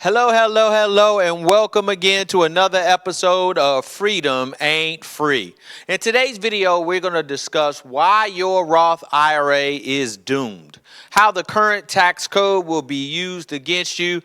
Hello, hello, hello, and welcome again to another episode of Freedom Ain't Free. In today's video, we're going to discuss why your Roth IRA is doomed, how the current tax code will be used against you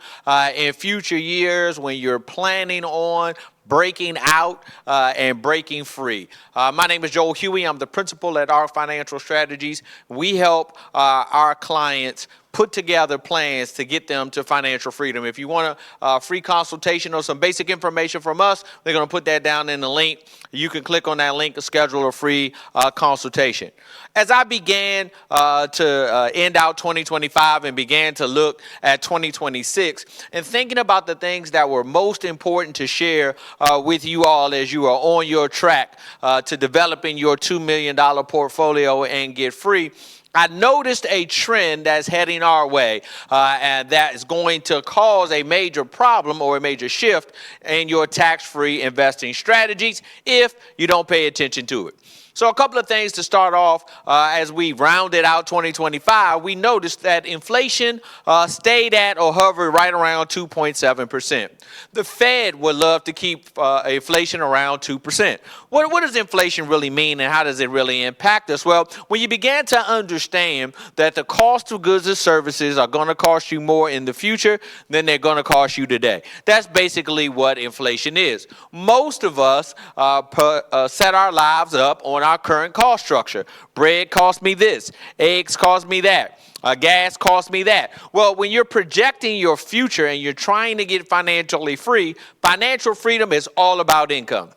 in future years when you're planning on breaking out and breaking free. My name is Joel Huey. I'm the principal at Roth Financial Strategies. We help our clients put together plans to get them to financial freedom. If you want a free consultation or some basic information from us, they're going to put that down in the link. You can click on that link to schedule a free consultation. As I began to end out 2025 and began to look at 2026 and thinking about the things that were most important to share with you all as you are on your track to developing your $2 million portfolio and get free, I noticed a trend that's heading our way, and that is going to cause a major problem or a major shift in your tax-free investing strategies if you don't pay attention to it. So a couple of things to start off as we rounded out 2025, we noticed that inflation stayed at or hovered right around 2.7%. The Fed would love to keep inflation around 2%. What does inflation really mean and how does it really impact us? Well, when you began to understand that the cost of goods and services are going to cost you more in the future than they're going to cost you today. That's basically what inflation is. Most of us set our lives up on our current cost structure. Bread cost me this, eggs cost me that. Gas cost me that. Well, when you're projecting your future and you're trying to get financially free, financial freedom is all about income.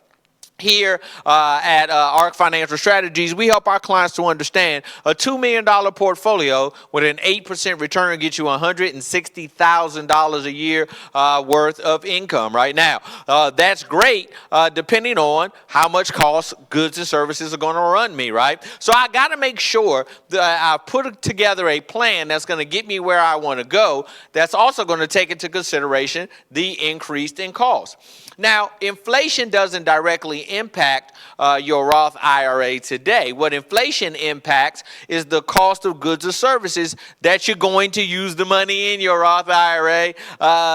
Here at ARC Financial Strategies, we help our clients to understand a $2 million portfolio with an 8% return gets you $160,000 a year worth of income right now. That's great depending on how much cost goods and services are going to run me, right? So I got to make sure that I put together a plan that's going to get me where I want to go. That's also going to take into consideration the increase in cost. Now, inflation doesn't directly impact your Roth IRA today. What inflation impacts is the cost of goods or services that you're going to use the money in your Roth IRA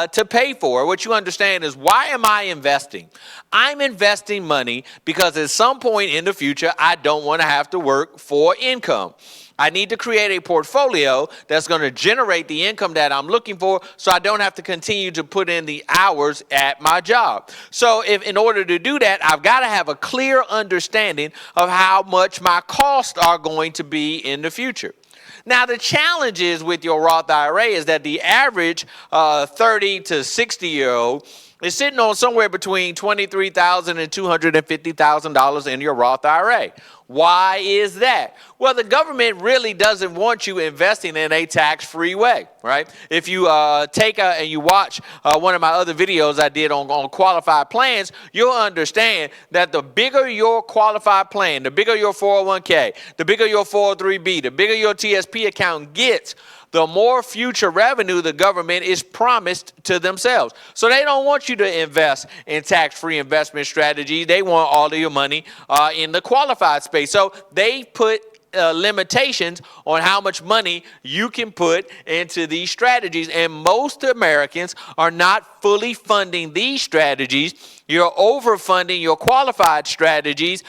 to pay for. What you understand is, why am I investing? I'm investing money because at some point in the future, I don't want to have to work for income. I need to create a portfolio that's going to generate the income that I'm looking for so I don't have to continue to put in the hours at my job. So if in order to do that, I've got to have a clear understanding of how much my costs are going to be in the future. Now, the challenge is with your Roth IRA is that the average 30 to 60-year-old is sitting on somewhere between $23,000 and $250,000 in your Roth IRA. Why is that? Well, the government really doesn't want you investing in a tax-free way, right? If you and you watch one of my other videos I did on qualified plans, you'll understand that the bigger your qualified plan, the bigger your 401k, the bigger your 403b, the bigger your TSP account gets, the more future revenue the government is promised to themselves. So they don't want you to invest in tax-free investment strategies. They want all of your money in the qualified space. So they put limitations on how much money you can put into these strategies. And most Americans are not fully funding these strategies. You're overfunding your qualified strategies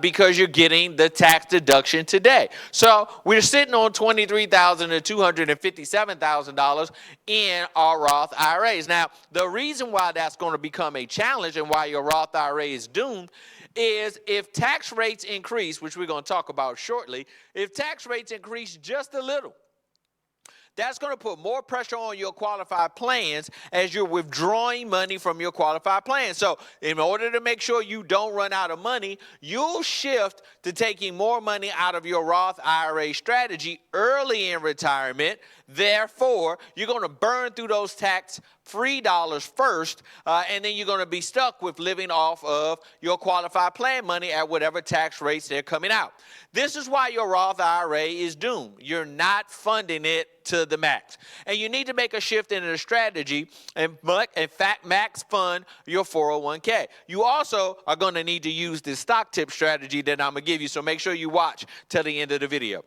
because you're getting the tax deduction today. So we're sitting on $23,000 to $257,000 in our Roth IRAs. Now, the reason why that's going to become a challenge and why your Roth IRA is doomed is if tax rates increase, which we're going to talk about shortly, if tax rates increase just a little, that's going to put more pressure on your qualified plans as you're withdrawing money from your qualified plan. So in order to make sure you don't run out of money, you'll shift to taking more money out of your Roth IRA strategy early in retirement. Therefore, you're going to burn through those tax-free dollars first, and then you're going to be stuck with living off of your qualified plan money at whatever tax rates they're coming out. This is why your Roth IRA is doomed. You're not funding it to the max. And you need to make a shift in a strategy and in fact max fund your 401k. You also are going to need to use this stock tip strategy that I'm going to give you, so make sure you watch till the end of the video.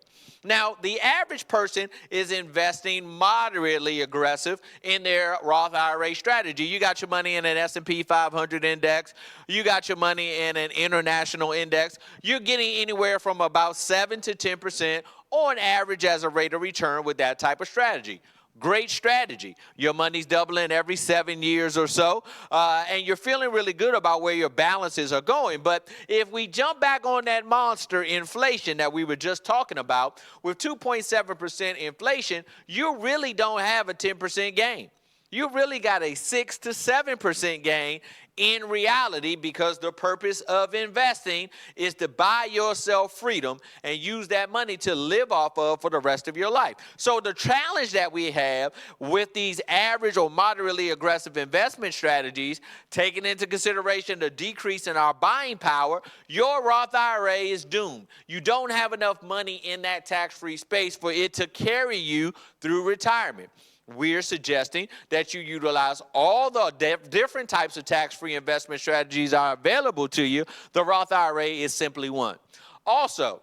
Now, the average person is investing moderately aggressive in their Roth IRA strategy. You got your money in an S&P 500 index. You got your money in an international index. You're getting anywhere from about 7 to 10% on average as a rate of return with that type of strategy. Great strategy. Your money's doubling every 7 years or so, and you're feeling really good about where your balances are going. But if we jump back on that monster inflation that we were just talking about, with 2.7% inflation, you really don't have a 10% gain. You really got a 6 to 7% gain in reality, because the purpose of investing is to buy yourself freedom and use that money to live off of for the rest of your life. So the challenge that we have with these average or moderately aggressive investment strategies, taking into consideration the decrease in our buying power, your Roth IRA is doomed. You don't have enough money in that tax-free space for it to carry you through retirement. We're suggesting that you utilize all the different types of tax-free investment strategies are available to you. The Roth IRA is simply one. Also,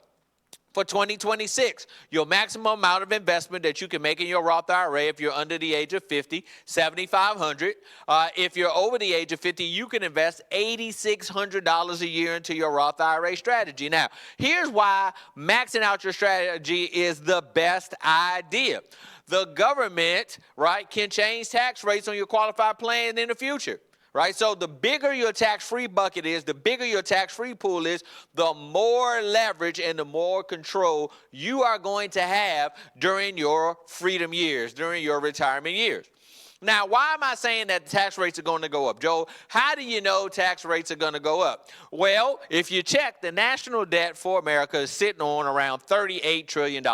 for 2026, your maximum amount of investment that you can make in your Roth IRA, if you're under the age of 50, $7,500. If you're over the age of 50, you can invest $8,600 a year into your Roth IRA strategy. Now, here's why maxing out your strategy is the best idea. The government, right, can change tax rates on your qualified plan in the future. Right? So the bigger your tax-free bucket is, the bigger your tax-free pool is, the more leverage and the more control you are going to have during your freedom years, during your retirement years. Now, why am I saying that tax rates are going to go up? Joe, how do you know tax rates are going to go up? Well, if you check, the national debt for America is sitting on around $38 trillion.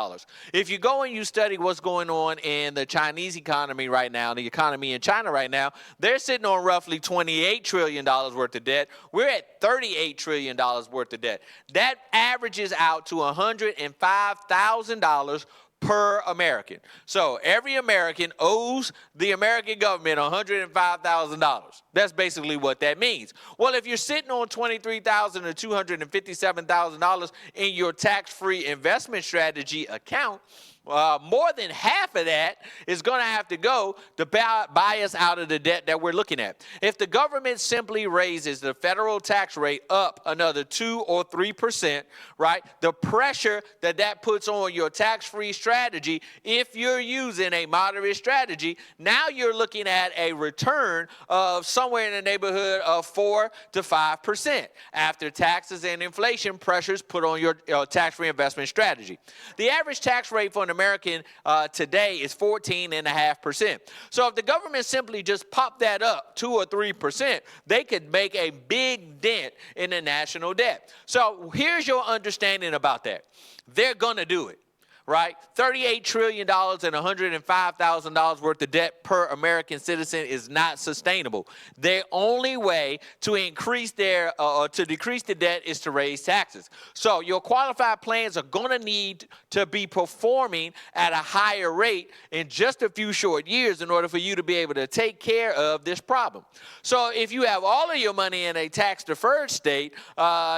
If you go and you study what's going on in the Chinese economy right now, the economy in China right now, they're sitting on roughly $28 trillion worth of debt. We're at $38 trillion worth of debt. That averages out to $105,000 per American. So every American owes the American government $105,000. That's basically what that means. Well, if you're sitting on $23,000 or $257,000 in your tax-free investment strategy account, more than half of that is going to have to go to buy us out of the debt that we're looking at. If the government simply raises the federal tax rate up another 2 or 3%, right, the pressure that puts on your tax-free strategy, if you're using a moderate strategy, now you're looking at a return of somewhere in the neighborhood of 4 to 5% after taxes and inflation pressures put on your tax-free investment strategy. The average tax rate for an American today is 14.5%. So if the government simply just popped that up 2 or 3%, they could make a big dent in the national debt. So here's your understanding about that. They're going to do it. Right? $38 trillion and $105,000 worth of debt per American citizen is not sustainable. The only way to decrease the debt is to raise taxes. So your qualified plans are going to need to be performing at a higher rate in just a few short years in order for you to be able to take care of this problem. So if you have all of your money in a tax-deferred state,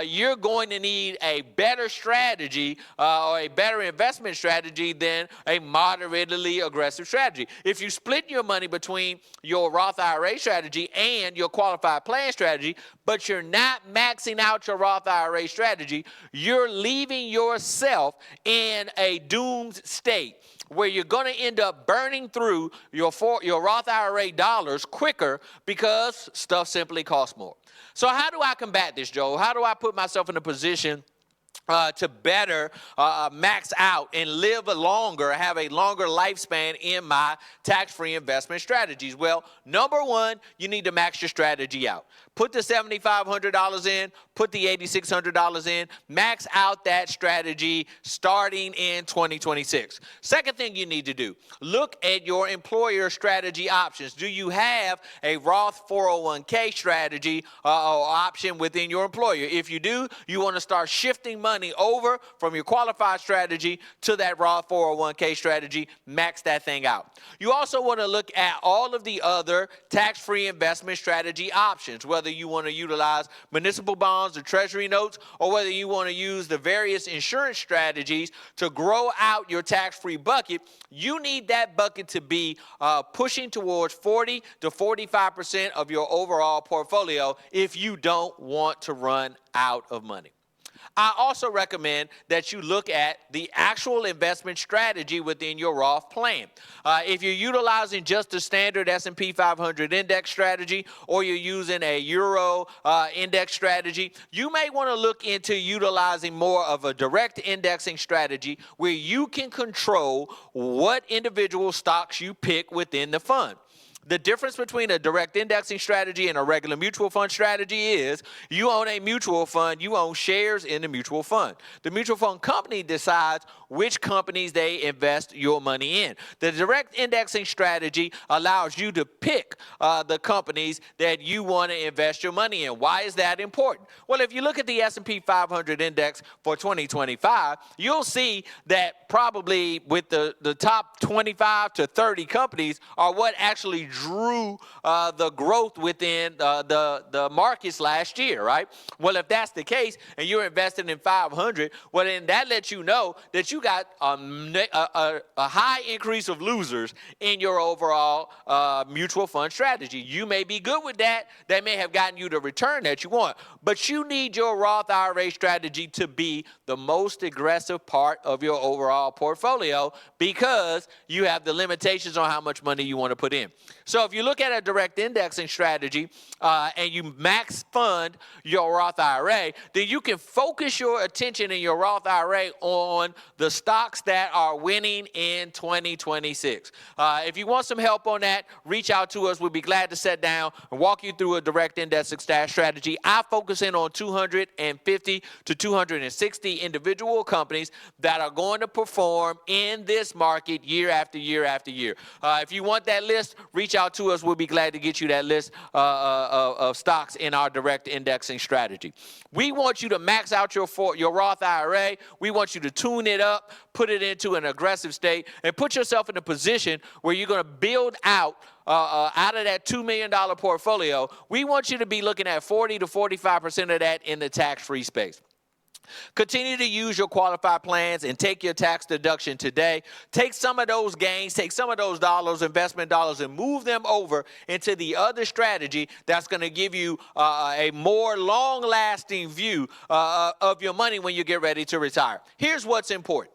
you're going to need a better strategy or a better investment strategy than a moderately aggressive strategy. If you split your money between your Roth IRA strategy and your qualified plan strategy, but you're not maxing out your Roth IRA strategy, you're leaving yourself in a doomed state where you're going to end up burning through your Roth IRA dollars quicker because stuff simply costs more. So how do I combat this, Joe? How do I put myself in a position to better max out and live longer, have a longer lifespan in my tax-free investment strategies? Well, number one, you need to max your strategy out. Put the $7,500 in, put the $8,600 in, max out that strategy starting in 2026. Second thing you need to do, look at your employer strategy options. Do you have a Roth 401k strategy or option within your employer? If you do, you want to start shifting moving money over from your qualified strategy to that Roth 401k strategy. Max that thing out. You also want to look at all of the other tax-free investment strategy options, whether you want to utilize municipal bonds or treasury notes, or whether you want to use the various insurance strategies to grow out your tax-free bucket. You need that bucket to be pushing towards 40 to 45% of your overall portfolio if you don't want to run out of money. I also recommend that you look at the actual investment strategy within your Roth plan. If you're utilizing just the standard S&P 500 index strategy, or you're using a Euro index strategy, you may want to look into utilizing more of a direct indexing strategy where you can control what individual stocks you pick within the fund. The difference between a direct indexing strategy and a regular mutual fund strategy is you own a mutual fund, you own shares in the mutual fund. The mutual fund company decides which companies they invest your money in. The direct indexing strategy allows you to pick the companies that you want to invest your money in. Why is that important? Well, if you look at the S&P 500 index for 2025, you'll see that probably with the top 25 to 30 companies are what actually drew the growth within the markets last year, right? Well, if that's the case and you're invested in 500, well, then that lets you know that you got a high increase of losers in your overall mutual fund strategy. You may be good with that. That may have gotten you the return that you want, but you need your Roth IRA strategy to be the most aggressive part of your overall portfolio because you have the limitations on how much money you want to put in. So if you look at a direct indexing strategy and you max fund your Roth IRA, then you can focus your attention in your Roth IRA on the stocks that are winning in 2026. If you want some help on that, reach out to us. We'll be glad to sit down and walk you through a direct indexing strategy. I focus in on 250 to 260 individual companies that are going to perform in this market year after year after year. If you want that list, reach out to us. We'll be glad to get you that list of stocks in our direct indexing strategy. We want you to max out your Roth IRA. We want you to tune it up, put it into an aggressive state, and put yourself in a position where you're going to build out of that $2 million portfolio. We want you to be looking at 40 to 45% of that in the tax-free space. Continue to use your qualified plans and take your tax deduction today. Take some of those gains, take some of those dollars, investment dollars, and move them over into the other strategy that's going to give you a more long-lasting view of your money when you get ready to retire. Here's what's important.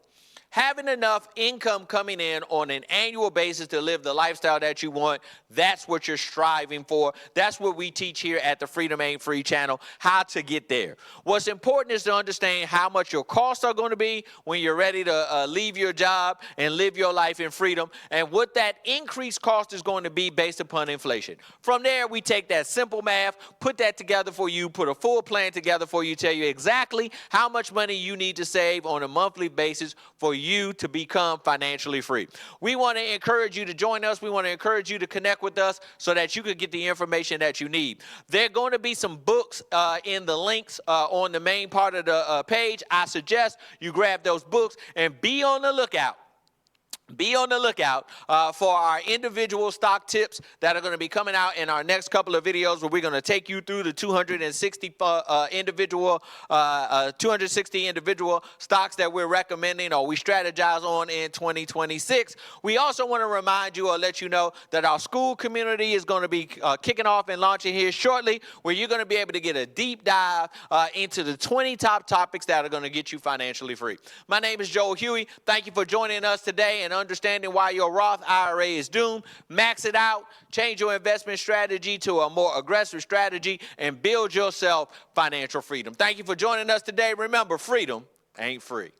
Having enough income coming in on an annual basis to live the lifestyle that you want, that's what you're striving for. That's what we teach here at the Freedom Ain't Free channel, how to get there. What's important is to understand how much your costs are going to be when you're ready to leave your job and live your life in freedom, and what that increased cost is going to be based upon inflation. From there, we take that simple math, put that together for you, put a full plan together for you, tell you exactly how much money you need to save on a monthly basis for you to become financially free. We want to encourage you to join us. We want to encourage you to connect with us so that you can get the information that you need. There are going to be some books in the links on the main part of the page. I suggest you grab those books and be on the lookout. Be on the lookout for our individual stock tips that are going to be coming out in our next couple of videos, where we're going to take you through the 260 individual stocks that we're recommending or we strategize on in 2026. We also want to remind you or let you know that our school community is going to be kicking off and launching here shortly, where you're going to be able to get a deep dive into the 20 top topics that are going to get you financially free. My name is Joel Huey. Thank you for joining us today and understanding why your Roth IRA is doomed. Max it out, change your investment strategy to a more aggressive strategy, and build yourself financial freedom. Thank you for joining us today. Remember, freedom ain't free.